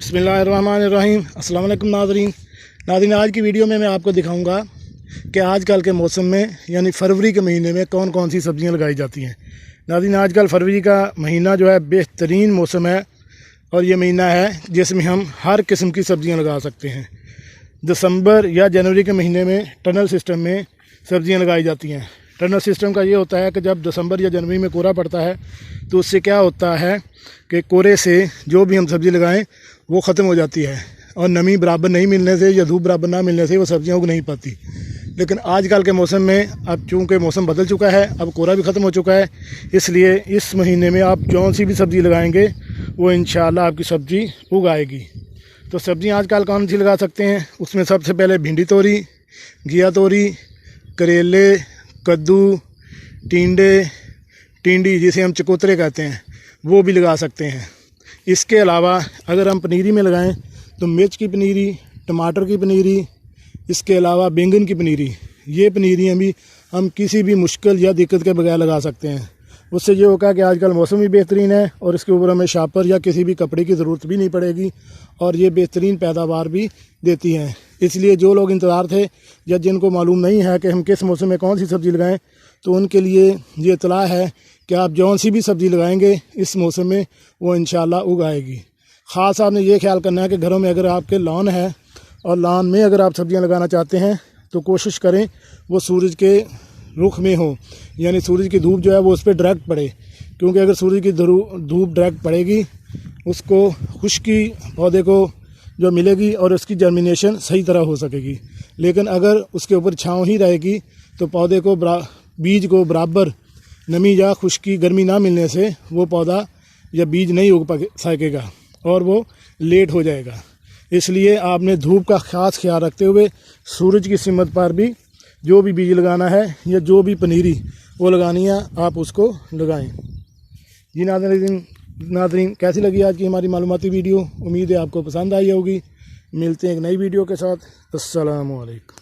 बिस्मिल्लाहिर्रहमानिर्रहीम। अस्सलाम वालेकुम नाज़रीन, आज की वीडियो में मैं आपको दिखाऊंगा कि आजकल के मौसम में यानी फरवरी के महीने में कौन कौन सी सब्ज़ियां लगाई जाती हैं। नाज़रीन, आजकल फरवरी का महीना जो है बेहतरीन मौसम है और ये महीना है जिसमें हम हर किस्म की सब्ज़ियाँ लगा सकते हैं। दिसंबर या जनवरी के महीने में टनल सिस्टम में सब्ज़ियाँ लगाई जाती हैं। टनल सिस्टम का ये होता है कि जब दिसंबर या जनवरी में कोहरा पड़ता है तो उससे क्या होता है कि कोहरे से जो भी हम सब्ज़ी लगाएं वो ख़त्म हो जाती है और नमी बराबर नहीं मिलने से या धूप बराबर ना मिलने से वो सब्ज़ियाँ उग नहीं पाती। लेकिन आजकल के मौसम में अब चूँकि मौसम बदल चुका है, अब कोहरा भी ख़त्म हो चुका है, इसलिए इस महीने में आप जौन सी भी सब्ज़ी लगाएंगे वो इंशाल्लाह आपकी सब्ज़ी उग आएगी। तो सब्ज़ियाँ आजकल कौन सी लगा सकते हैं, उसमें सबसे पहले भिंडी तोरी, घिया तोरी, करेले, कद्दू, टिंडी जिसे हम चकोतरे कहते हैं वो भी लगा सकते हैं। इसके अलावा अगर हम पनीरी में लगाएं तो मिर्च की पनीरी, टमाटर की पनीरी, इसके अलावा बैंगन की पनीरी, ये पनीरियाँ भी हम किसी भी मुश्किल या दिक्कत के बगैर लगा सकते हैं। उससे ये होगा कि आजकल मौसम भी बेहतरीन है और इसके ऊपर हमें शापर या किसी भी कपड़े की ज़रूरत भी नहीं पड़ेगी और ये बेहतरीन पैदावार भी देती हैं। इसलिए जो लोग इंतज़ार थे या जिनको मालूम नहीं है कि हम किस मौसम में कौन सी सब्ज़ी लगाएं, तो उनके लिए ये इत्तला है कि आप जौन सी भी सब्ज़ी लगाएंगे इस मौसम में वो इंशाल्लाह उग आएगी। ख़ास आपने ये ख्याल करना है कि घरों में अगर आपके लॉन है और लॉन में अगर आप सब्ज़ियाँ लगाना चाहते हैं तो कोशिश करें वो सूरज के रुख में हो, यानी सूरज की धूप जो है वो उस पर डायरेक्ट पड़े, क्योंकि अगर सूरज की धूप डायरेक्ट पड़ेगी उसको खुश्की पौधे को जो मिलेगी और उसकी जर्मिनेशन सही तरह हो सकेगी। लेकिन अगर उसके ऊपर छाँव ही रहेगी तो पौधे को बीज को बराबर नमी या खुश्की गर्मी ना मिलने से वो पौधा या बीज नहीं उग सकेगा और वो लेट हो जाएगा। इसलिए आपने धूप का ख़ास ख्याल रखते हुए सूरज की सिमत पर भी जो भी बीज लगाना है या जो भी पनीरी वो लगानी है आप उसको लगाएं। जी नाज़रीन, कैसी लगी आज की हमारी मालूमाती वीडियो? उम्मीद है आपको पसंद आई होगी। मिलते हैं एक नई वीडियो के साथ। अस्सलामु अलैकुम।